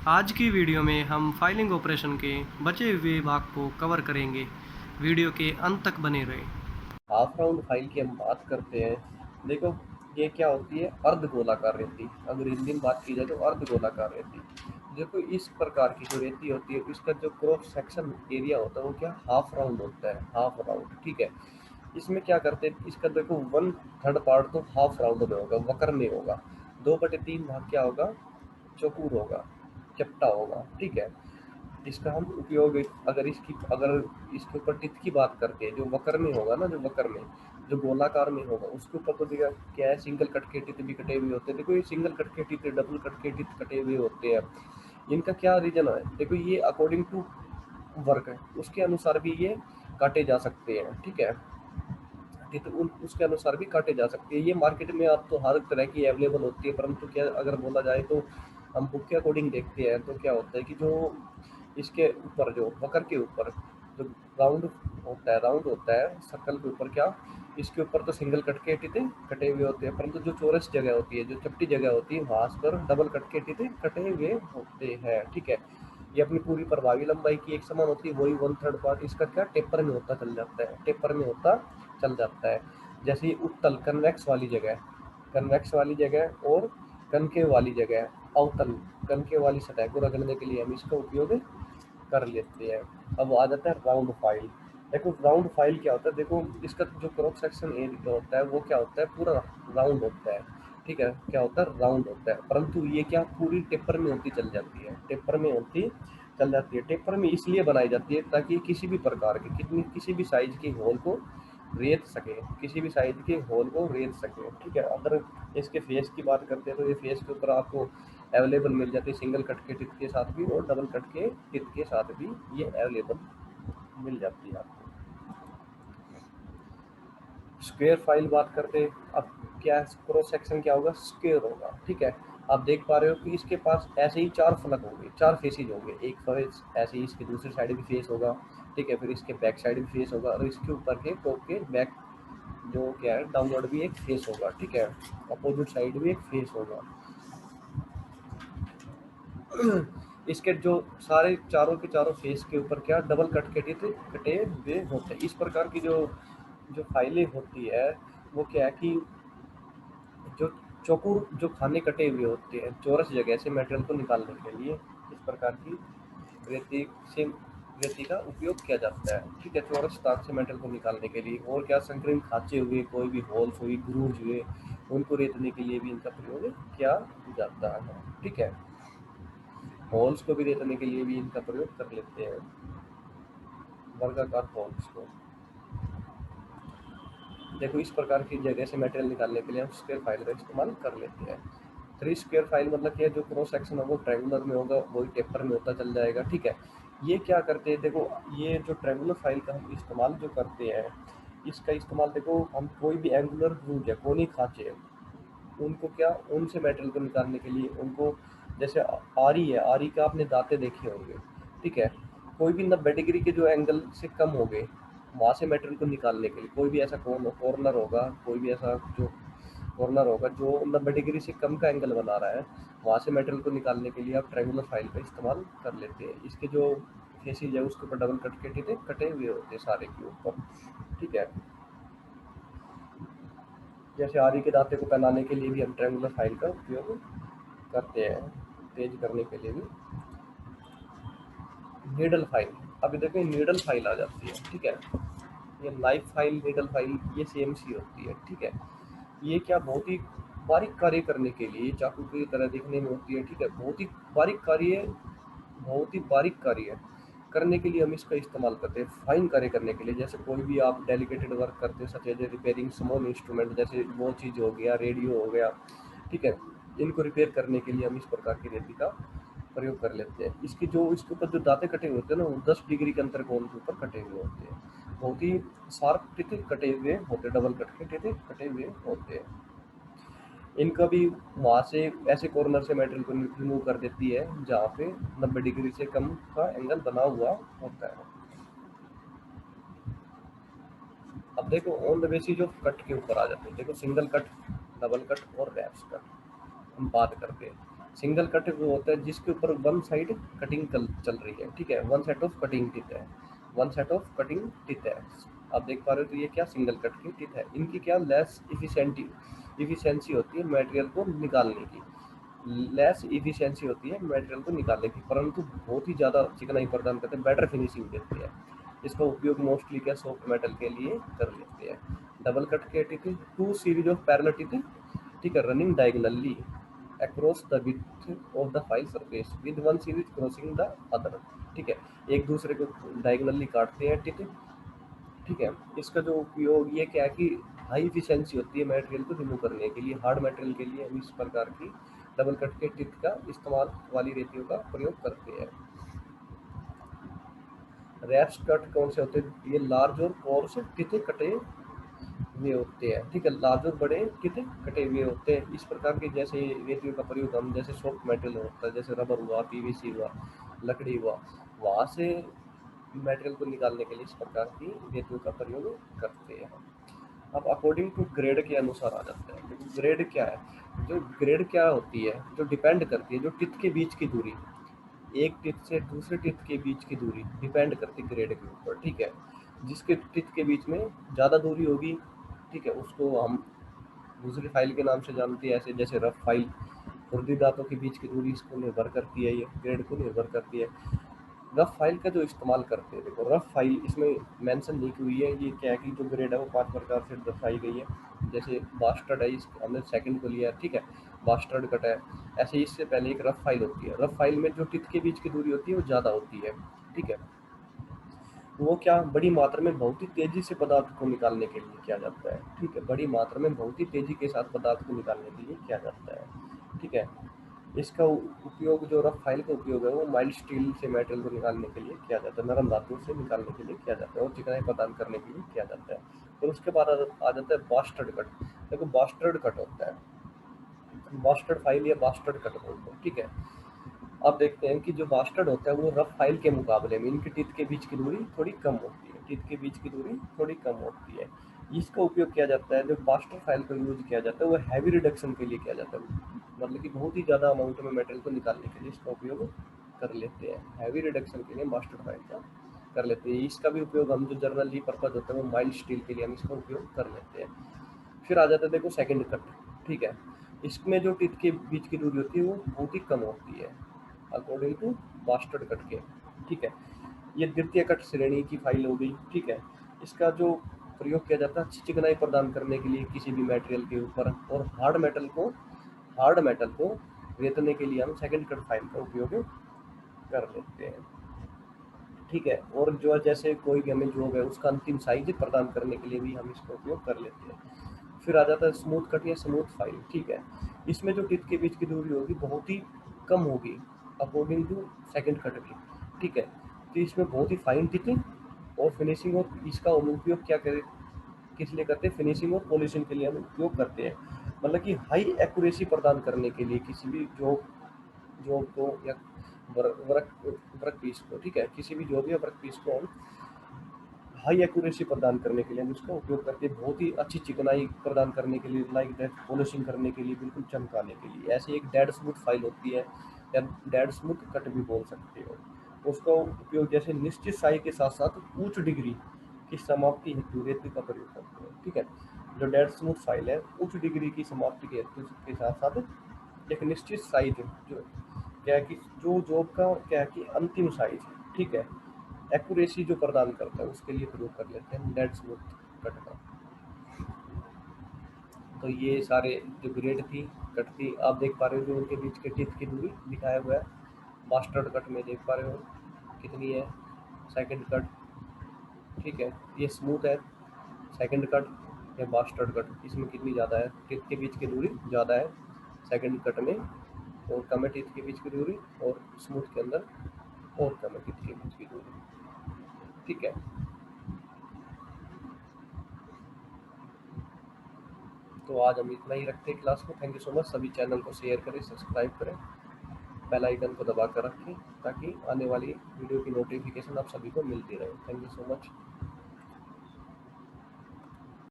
आज की वीडियो में हम फाइलिंग ऑपरेशन के बचे हुए भाग को कवर करेंगे। वीडियो के अंत तक बने रहें। हाफ राउंड फाइल की हम बात करते हैं। देखो, ये क्या होती है? अर्ध गोलाकार रेती। अगर हिंदी में बात की जाए तो अर्ध गोलाकार रेती। देखो, इस प्रकार की जो रेती होती है इसका जो क्रॉस सेक्शन एरिया होता है वो क्या हाफ राउंड होता है, हाफ राउंड। ठीक है, इसमें क्या करते हैं, इसका देखो 1/3 पार्ट तो हाफ राउंड में होगा, वक्र में होगा। 2/3 भाग क्या होगा? चौकोर होगा, चपटा होगा। ठीक है, इसका हम उपयोग अगर इसके ऊपर टिथ की बात करते हैं, जो वक्र में होगा ना, जो वक्र में जो गोलाकार में होगा उसके ऊपर तो देखा क्या है, सिंगल कट के टिथ भी कटे हुए होते हैं। देखो, ये सिंगल कट के टिथ, डबल कट के टिथ कटे हुए होते हैं। इनका क्या रीजन है? देखो, ये अकॉर्डिंग टू वर्क है, उसके अनुसार भी ये काटे जा सकते हैं। ठीक है, टिथ उसके अनुसार भी काटे जा सकते हैं। ये मार्केट में अब तो हर तरह की अवेलेबल होती है, परंतु क्या अगर बोला जाए तो हम बुक के अकॉर्डिंग देखते हैं तो क्या होता है कि जो इसके ऊपर, जो वक्र के ऊपर जो राउंड होता है सर्कल के ऊपर, क्या इसके ऊपर तो सिंगल कट के टीथे कटे हुए होते हैं, परंतु जो चौरस जगह होती है, जो चपटी जगह होती है, वहां पर डबल कट के टीथे कटे हुए होते हैं। ठीक है, ये अपनी पूरी प्रभावी लंबाई की एक समान होती है। वही 1/3 पार्ट इसका क्या टेपर में होता चल जाता है, टेपर में होता चल जाता है। जैसे ये उत्तल कन्वेक्स वाली जगह और कनकेव वाली जगह, अवतल कनकेव वाली सतह को रगड़ने के लिए हम इसका उपयोग कर लेते हैं। अब आ जाता है राउंड फाइल। देखो, राउंड फाइल क्या होता है? देखो, इसका जो क्रॉस सेक्शन एरिया होता है वो क्या होता है? पूरा राउंड होता है। ठीक है, क्या होता है? राउंड होता है, परंतु ये क्या पूरी टेपर में होती चल जाती है, टेपर में होती चल जाती है। टेपर में इसलिए बनाई जाती है ताकि किसी भी प्रकार के किसी भी साइज के होल को रेत सके, किसी भी साइज के होल को रेत सके। ठीक है, अगर इसके फेस की बात करते हैं तो ये फेस के ऊपर आपको अवेलेबल मिल जाती है, सिंगल कट के टिथ के साथ भी और डबल कट के टिथ के साथ भी ये अवेलेबल मिल जाती है आपको। स्क्वायर फाइल बात करते हैं, अब क्या क्रॉस सेक्शन क्या होगा? स्क्वायर होगा। ठीक है, आप देख पा रहे हो कि इसके पास ऐसे ही 4 फलक होंगे, 4 फेसेज होंगे। एक फेस ऐसे ही इसके दूसरी साइड भी फेस होगा। ठीक है, फिर इसके बैक साइड भी फेस होगा और इसके ऊपर के टॉप के बैक जो क्या है डाउनवर्ड भी एक फेस होगा। ठीक है, अपोजिट साइड भी एक फेस होगा। इसके जो सारे चारों के चारों फेस के ऊपर क्या डबल कट के टीथ कटे हुए होते हैं। इस प्रकार की जो जो फाइलें होती है वो क्या है कि जो चौकोर जो खाने कटे हुए होते हैं चौरस जगह से मटेरियल को निकालने के लिए इस प्रकार की रेती से रेती का उपयोग किया जाता है। ठीक है, चौरस तार से मेटल को निकालने के लिए। और क्या संकीर्ण खांचे हुए कोई भी होल्स हुई, ग्रूव्स हुए, उनको रेतने के लिए भी इनका प्रयोग किया जाता है। ठीक है, होल्स को भी रेतने के लिए भी इनका प्रयोग कर लेते हैं, वर्गाकार होल्स को। देखो, इस प्रकार की जगह से मटेरियल निकालने के लिए हम स्क्वायर फाइल का इस्तेमाल कर लेते हैं। 3 स्क्वायर फाइल मतलब क्या है? जो क्रॉस सेक्शन है वो ट्रायंगुलर में होगा, वही टेपर में होता चल जाएगा। ठीक है, ये क्या करते हैं? देखो, ये जो ट्रायंगुलर फाइल का हम इस्तेमाल जो करते हैं, इसका इस्तेमाल देखो, हम कोई भी एंगुलर ग्रूव या कोनी खांचे हैं, उनको क्या उनसे मटेरियल को निकालने के लिए उनको, जैसे आरी है, आरी का आपने दांते देखे होंगे। ठीक है, कोई भी 90 डिग्री के जो एंगल से कम हो गए, वहां से मटेरियल को निकालने के लिए कोई भी ऐसा कॉर्नर होगा, कोई भी ऐसा जो कॉर्नर होगा जो 90 डिग्री से कम का एंगल बना रहा है, वहां से मटेरियल को निकालने के लिए आप ट्रायंगुलर फाइल का इस्तेमाल कर लेते हैं। इसके जो फेसिस है उसके ऊपर डबल कट के टीथे कटे हुए होते हैं सारे के ऊपर। ठीक है, जैसे आरी के दांते को पहनाने के लिए भी हम ट्रायंगुलर फाइल का उपयोग करते हैं, तेज करने के लिए भी। नीडल फाइल, अभी देखो नीडल फाइल आ जाती है। ठीक है, ये नाइफ फाइल, नीडल फाइल, ये सेम सी होती है। ठीक है, ये क्या बहुत ही बारीक कार्य करने के लिए, चाकू की तरह दिखने में होती है। ठीक है, बहुत ही बारीक कार्य करने के लिए हम इसका इस्तेमाल करते हैं, फाइन कार्य करने के लिए। जैसे कोई भी आप डेलिकेटेड वर्क करते हो, such as repairing small instrument, जैसे वो चीज़ हो गया, रेडियो हो गया। ठीक है, इनको रिपेयर करने के लिए हम इस प्रकार की रेती का प्रयोग कर लेते हैं। इसके ऊपर जो दांते कटे हुए होते हैं ना, वो 10 डिग्री के अंतर कोण के ऊपर कटे हुए होते हैं। बहुत ही शार्प टीथे कटे हुए होते, डबल कट के टीथे कटे हुए होते हैं। इनका भी वहां से ऐसे कॉर्नर से मेटेरियल को रिमूव कर देती है जहाँ पे 90 डिग्री से कम का एंगल बना हुआ होता है। अब देखो, on the basis of cut के ऊपर आ जाते हैं। देखो, सिंगल कट, डबल कट और रैप्स कट हम बात करते हैं। सिंगल कट वो होता है जिसके ऊपर वन साइड कटिंग चल रही है, ठीक है, one set of cutting teeth है, one set of cutting teeth है। आप देख पा रहे हो, तो ये क्या सिंगल कट की टिथ है। इनकी क्या लेस इफिशियंसी होती है मटेरियल को निकालने की, लेस इफिशियंसी होती है मटेरियल को निकालने की, परंतु बहुत ही ज़्यादा चिकनाई प्रदान करते हैं, बेटर फिनिशिंग देते हैं। इसका उपयोग मोस्टली क्या सॉफ्ट मेटल के लिए कर लेते हैं। डबल कट के teeth, two series of parallel teeth, ठीक है, running diagonally across the width of the file surface with one series crossing the other, ठीक है, एक दूसरे को डायगोनली काटते हैं टिथ, ठीक है। इसका जो उपयोग ये क्या है कि हाई इफिशियंसी होती है मटेरियल को रिमूव करने के लिए, हार्ड मटेरियल के लिए हम इस प्रकार की डबल कट के टिथ का इस्तेमाल वाली रेतियों का प्रयोग करते हैं। रैप्स कट कौन से होते हैं, ये लार्ज और कोर्स टिथ कटे हुए होते हैं, ठीक है, लार्ज और बड़े टिथ कटे हुए होते हैं। इस प्रकार के जैसे रेतियों का प्रयोग हम जैसे सॉफ्ट मेटेरियल होता है, जैसे रबर हुआ, पीवीसी हुआ, लकड़ी हुआ, वहाँ से मटेरियल को निकालने के लिए इस प्रकार की रेतियों का प्रयोग करते हैं। अब अकॉर्डिंग टू ग्रेड के अनुसार आ जाता है। ग्रेड क्या है, जो ग्रेड क्या होती है, जो डिपेंड करती है, जो टिथ के बीच की दूरी, एक टिथ से दूसरे टिथ के बीच की दूरी डिपेंड करती है ग्रेड के ऊपर, ठीक है। जिसके टिथ के बीच में ज़्यादा दूरी होगी, ठीक है, उसको हम दूसरी फाइल के नाम से जानते हैं, ऐसे जैसे रफ फाइल, खुरदी दांतों के बीच की दूरी इसको निर्भर करती है, ये ग्रेड को निर्भर करती है। रफ फाइल का जो इस्तेमाल करते हैं, देखो रफ फाइल इसमें मेंशन नहीं की हुई है, ये क्या है कि जो ग्रेड है वो 5 प्रकार से दर्शाई गई है। जैसे बास्टर्ड है, इस हमने सेकंड को लिया है, ठीक है, बास्टर्ड कट है। ऐसे इससे पहले एक रफ फाइल होती है, रफ फाइल में जो टिथ के बीच की दूरी होती है वो ज़्यादा होती है, ठीक है। वो क्या बड़ी मात्रा में बहुत ही तेजी से पदार्थ को निकालने के लिए किया जाता है, ठीक है, बड़ी मात्रा में बहुत ही तेजी के साथ पदार्थ को निकालने के लिए किया जाता है, ठीक है। इसका उपयोग, जो रफ फाइल का उपयोग है वो माइल्ड स्टील से मेटेरियल को निकालने के लिए किया जाता है, नरम धातु से निकालने के लिए किया जाता है, और चिकनाई प्रदान करने के लिए किया जाता है। और उसके बाद आ जाता है बास्टर्ड कट। देखो बास्टर्ड कट होता है, बास्टर्ड फाइल या बास्टर्ड कट बोलते हैं, ठीक है। आप देखते हैं कि जो बास्टर्ड होता है वो रफ फाइल के मुकाबले में इनके टीथ के बीच की दूरी थोड़ी कम होती है, टीथ के बीच की दूरी थोड़ी कम होती है। इसका उपयोग किया जाता है, जो बास्टर्ड फाइल का यूज किया जाता है वो हैवी रिडक्शन के लिए किया जाता है, मतलब कि बहुत ही ज़्यादा अमाउंट में मेटेरियल को निकालने के लिए इसका उपयोग कर लेते हैं। हैवी रिडक्शन के लिए बास्टर्ड फाइल का कर लेते हैं। इसका भी उपयोग हम जो जर्नली पर्पज होता है वो माइल्ड स्टील के लिए हम इसका उपयोग कर लेते हैं। फिर आ जाता है देखो सेकंड कट, ठीक है। इसमें जो टिथ के बीच की दूरी होती है वो बहुत ही कम होती है अकॉर्डिंग टू बास्टर्ड कट के, ठीक है। ये द्वितीय कट श्रेणी की फाइल हो गई, ठीक है। इसका जो प्रयोग किया जाता है अच्छी चिकनाई प्रदान करने के लिए किसी भी मटेरियल के ऊपर, और हार्ड मेटल को रेतने के लिए हम सेकंड कट फाइल का उपयोग कर लेते हैं, ठीक है। और जो जैसे कोई भी हमें जॉब है उसका अंतिम साइज प्रदान करने के लिए भी हम इसका उपयोग कर लेते हैं। फिर आ जाता है स्मूथ कट या स्मूथ फाइल, ठीक है। इसमें जो टिथ के बीच की दूरी होगी बहुत ही कम होगी अकॉर्डिंग टू सेकंड कट की, ठीक है। तो इसमें बहुत ही फाइन टिथ और फिनिशिंग, और इसका हम उपयोग क्या करें, किस लिए करते हैं, फिनिशिंग और पॉलिशिंग के लिए हम उपयोग करते हैं। मतलब कि हाई एक्यूरेसी प्रदान करने के लिए किसी भी जॉब जॉब को या वर्क वर्क पीस को, ठीक है, किसी भी जॉब या वर्क पीस को हम हाई एक्यूरेसी प्रदान करने के लिए हम इसका उपयोग करते हैं, बहुत ही अच्छी चिकनाई प्रदान करने के लिए, लाइक दैट पॉलिशिंग करने के लिए, बिल्कुल चमकाने के लिए। ऐसे एक डेड स्मूथ फाइल होती है या डेड स्मूथ कट भी बोल सकते हो। उसका उपयोग जैसे निश्चित साई के साथ साथ उच्च डिग्री की समाप्ति हेतु रेती का प्रयोग करते हैं, ठीक है। जो डेड स्मूथ फाइल है उच्च डिग्री की समाप्ति के हेतु के साथ साथ एक निश्चित साइज, जो क्या है कि जो जॉब का क्या है कि अंतिम साइज, ठीक है, एक्यूरेसी जो प्रदान करता है उसके लिए प्रयोग कर लेते हैं डेड स्मूथ कट का। तो ये सारे जो ग्रेड थी, कट थी, आप देख पा रहे हो जो उनके बीच के टिथ की दूरी दिखाया हुआ है। मास्टर्ड कट में देख पा रहे हो कितनी है, सेकंड कट, ठीक है, ये स्मूथ है। सेकंड कट या मास्टर्ड कट, इसमें कितनी ज़्यादा है, टिथ के बीच की दूरी ज़्यादा है सेकंड कट में, और कम है टिथ के बीच की दूरी, और स्मूथ के अंदर और कम है टिथ के बीच की दूरी, ठीक है। तो आज हम इतना ही रखते हैं क्लास को। Thank you so much. सभी चैनल को शेयर करें, सब्सक्राइब करें, बेल आइकन को दबा कर रखें ताकि आने वाली वीडियो की नोटिफिकेशन आप सभी को मिलती रहे। Thank you so much.